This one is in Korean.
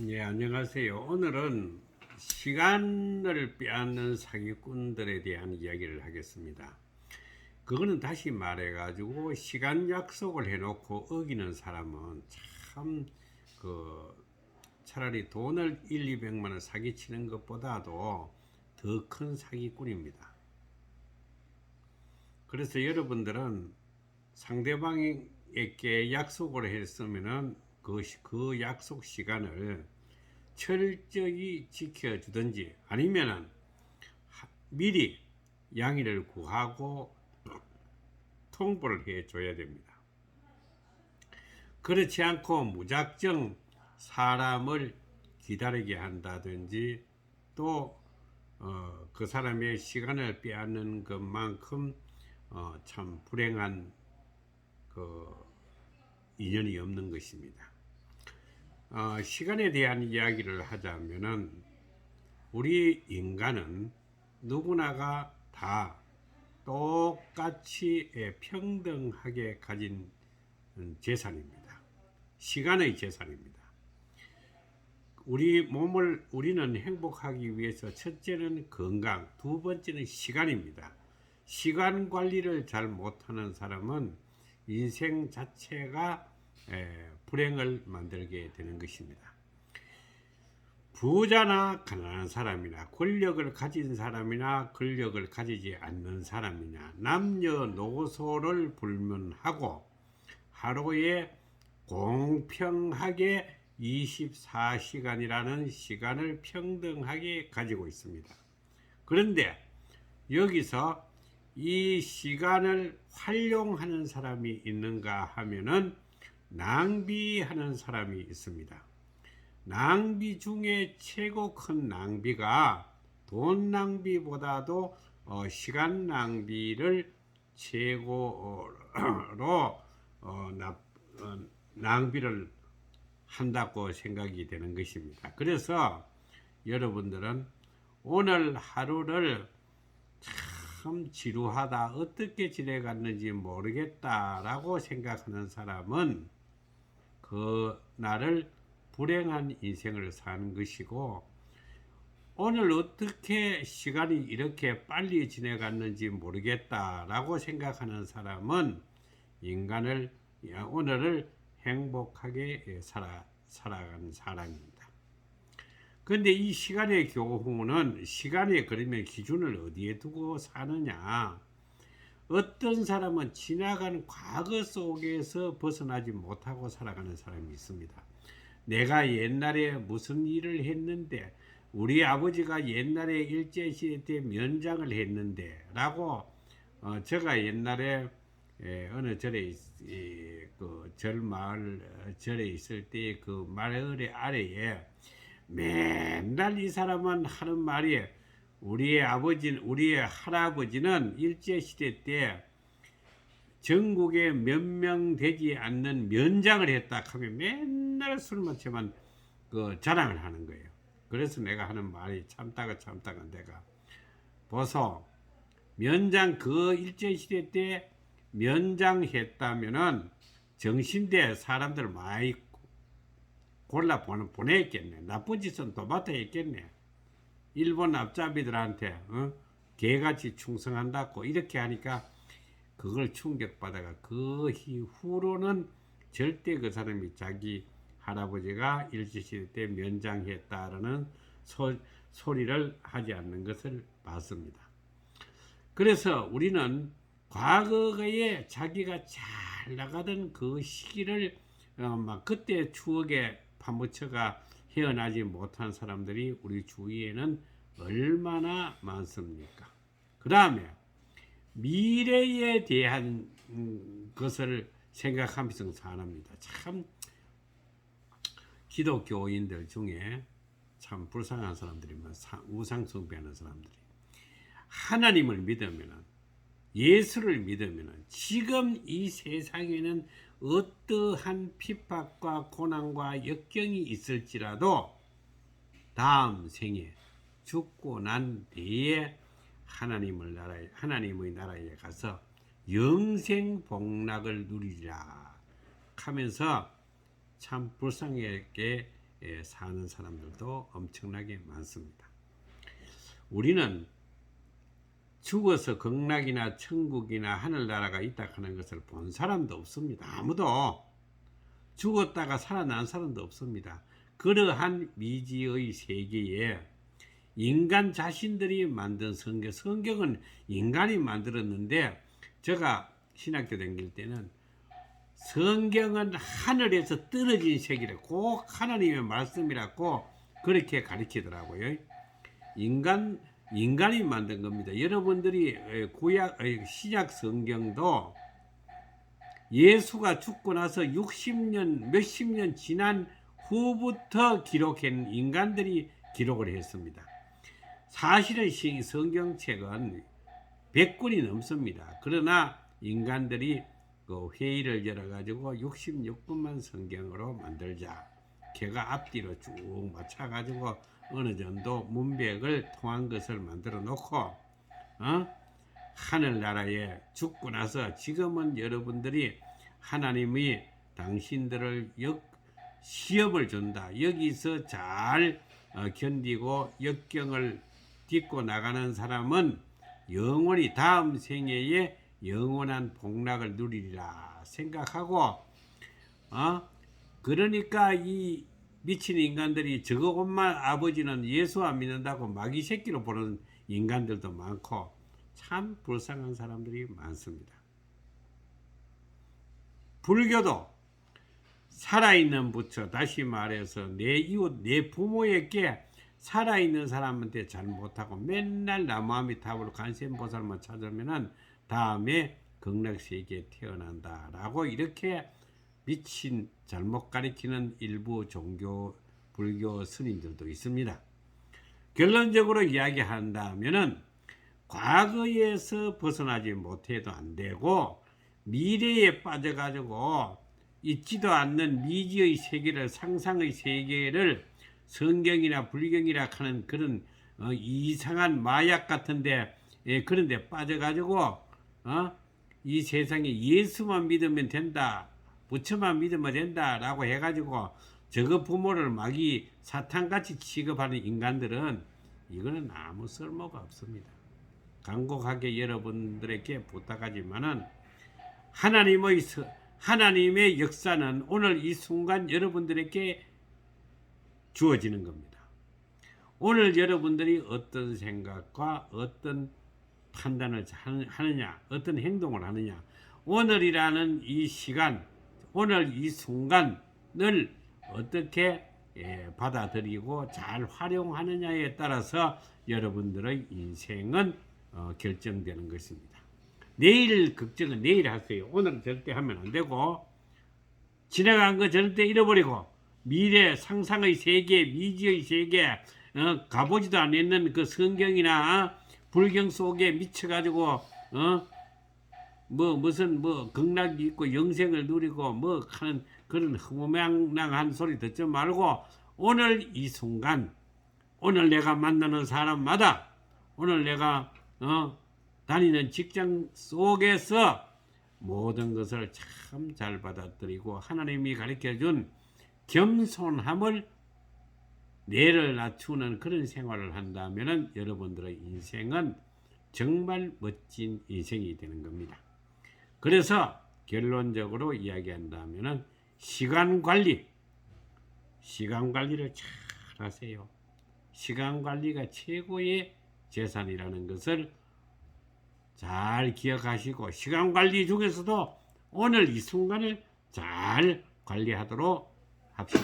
예, 안녕하세요. 오늘은 시간을 빼앗는 사기꾼들에 대한 이야기를 하겠습니다. 그거는 다시 말해가지고 시간 약속을 해놓고 어기는 사람은 참 차라리 돈을 1, 200만 원 사기치는 것보다도 더 큰 사기꾼입니다. 그래서 여러분들은 상대방에게 약속을 했으면은 그 약속 시간을 철저히 지켜주든지 아니면은 미리 양해를 구하고 통보를 해줘야 됩니다. 그렇지 않고 무작정 사람을 기다리게 한다든지 또 그 사람의 시간을 빼앗는 것만큼 참 불행한 그 인연이 없는 것입니다. 시간에 대한 이야기를 하자면은 우리 인간은 누구나가 다 똑같이 평등하게 가진 재산입니다. 시간의 재산입니다. 우리는 행복하기 위해서 첫째는 건강, 두 번째는 시간입니다. 시간 관리를 잘 못하는 사람은 인생 자체가 불행을 만들게 되는 것입니다. 부자나 가난한 사람이나 권력을 가진 사람이나 권력을 가지지 않는 사람이나 남녀노소를 불문하고 하루에 공평하게 24시간이라는 시간을 평등하게 가지고 있습니다. 그런데 여기서 이 시간을 활용하는 사람이 있는가 하면은 낭비하는 사람이 있습니다. 낭비 중에 최고 큰 낭비가 돈 낭비보다도 시간 낭비를 최고로 낭비를 한다고 생각이 되는 것입니다. 그래서 여러분들은 오늘 하루를 참 지루하다, 어떻게 지내갔는지 모르겠다라고 생각하는 사람은 그 날을 불행한 인생을 사는 것이고, 오늘 어떻게 시간이 이렇게 빨리 지내갔는지 모르겠다라고 생각하는 사람은 오늘을 행복하게 살아가는 사람입니다. 그런데 이 시간의 교훈은 시간에 그러면 기준을 어디에 두고 사느냐? 어떤 사람은 지나간 과거 속에서 벗어나지 못하고 살아가는 사람이 있습니다. 내가 옛날에 무슨 일을 했는데, 우리 아버지가 옛날에 일제시대 때 면장을 했는데 라고 제가 옛날에 어느 절에 그 절마을 절에 있을 때 그 마을의 아래에 맨날 이 사람은 하는 말이, 우리의 할아버지는 일제시대 때 전국에 몇 명 되지 않는 면장을 했다 하면 맨날 술 마시면 그 자랑을 하는 거예요. 그래서 내가 하는 말이 참다가 내가 보소, 면장 그 일제시대 때 면장했다면은 정신대 사람들 많이 골라 보냈겠네. 나쁜 짓은 도맡아 했겠네. 일본 앞잡이들한테 개같이 충성한다고 이렇게 하니까 그걸 충격받아가 그 이후로는 절대 그 사람이 자기 할아버지가 일제시대 때 면장했다라는 소리를 하지 않는 것을 봤습니다. 그래서 우리는 과거에 자기가 잘 나가던 그 시기를 막 그때 추억에 파묻혀가 헤어나지 못한 사람들이 우리 주위에는 얼마나 많습니까? 그 다음에 미래에 대한 것을 생각하면서 사납니다. 참 기독교인들 중에 참 불쌍한 사람들이 우상 숭배하는 사람들이 하나님을 믿으면, 예수를 믿으면 지금 이 세상에는 어떠한 핍박과 고난과 역경이 있을지라도 다음 생에 죽고 난 뒤에 하나님의 나라에 가서 영생 복락을 누리리라 하면서 참 불쌍하게 사는 사람들도 엄청나게 많습니다. 우리는 죽어서 극락이나 천국이나 하늘나라가 있다 하는 것을 본 사람도 없습니다. 아무도 죽었다가 살아난 사람도 없습니다. 그러한 미지의 세계에 인간 자신들이 만든 성경은 인간이 만들었는데, 제가 신학교 다닐 때는 성경은 하늘에서 떨어진 책이래, 꼭 하나님의 말씀이라고 그렇게 가르치더라고요. 인간이 만든 겁니다. 여러분들이 신약 성경도 예수가 죽고 나서 60년 몇십 년 지난 후부터 기록한 인간들이 기록을 했습니다. 사실은 성경책은 100권이 넘습니다. 그러나 인간들이 그 회의를 열어가지고 66권만 성경으로 만들자, 걔가 앞뒤로 쭉 맞춰가지고 어느 정도 문맥을 통한 것을 만들어 놓고, 하늘나라에 죽고 나서 지금은 여러분들이 하나님이 당신들을 시험을 준다, 여기서 잘 견디고 역경을 딛고 나가는 사람은 영원히 다음 생애에 영원한 복락을 누리리라 생각하고, 그러니까 이 미친 인간들이 저거 엄마 아버지는 예수 안 믿는다고 마귀 새끼로 보는 인간들도 많고 참 불쌍한 사람들이 많습니다. 불교도 살아있는 부처, 다시 말해서 내 이웃, 내 부모에게 살아있는 사람한테 잘 못하고 맨날 나무아미타불 관세음보살만 찾으면은 다음에 극락세계에 태어난다라고 이렇게 미친 잘못 가리키는 일부 종교 불교 스님들도 있습니다. 결론적으로 이야기한다면은 과거에서 벗어나지 못해도 안 되고 미래에 빠져가지고 있지도 않는 미지의 세계를, 상상의 세계를 성경이나 불경이라 하는 그런 이상한 마약 같은데, 그런데 빠져가지고 이 세상에 예수만 믿으면 된다, 부처만 믿으면 된다라고 해가지고 저거 부모를 마귀 사탄같이 취급하는 인간들은 이거는 아무 쓸모가 없습니다. 간곡하게 여러분들에게 부탁하지만은 하나님의 역사는 오늘 이 순간 여러분들에게 주어지는 겁니다. 오늘 여러분들이 어떤 생각과 어떤 판단을 하느냐, 어떤 행동을 하느냐, 오늘이라는 이 시간, 오늘 이 순간을 어떻게 받아들이고 잘 활용하느냐에 따라서 여러분들의 인생은 결정되는 것입니다. 내일 걱정은 내일 하세요. 오늘은 절대 하면 안 되고, 지나간 거 절대 잃어버리고, 미래 상상의 세계, 미지의 세계, 가보지도 않는 그 성경이나 불경 속에 미쳐가지고 무슨 극락이 있고 영생을 누리고 하는 그런 허무맹랑한 소리 듣지 말고, 오늘 이 순간, 오늘 내가 만나는 사람마다, 오늘 내가 다니는 직장 속에서 모든 것을 참 잘 받아들이고 하나님이 가르쳐준 겸손함을, 뇌를 낮추는 그런 생활을 한다면 여러분들의 인생은 정말 멋진 인생이 되는 겁니다. 그래서 결론적으로 이야기한다면 시간 관리를 잘 하세요. 시간 관리가 최고의 재산이라는 것을 잘 기억하시고, 시간 관리 중에서도 오늘 이 순간을 잘 관리하도록 합시다.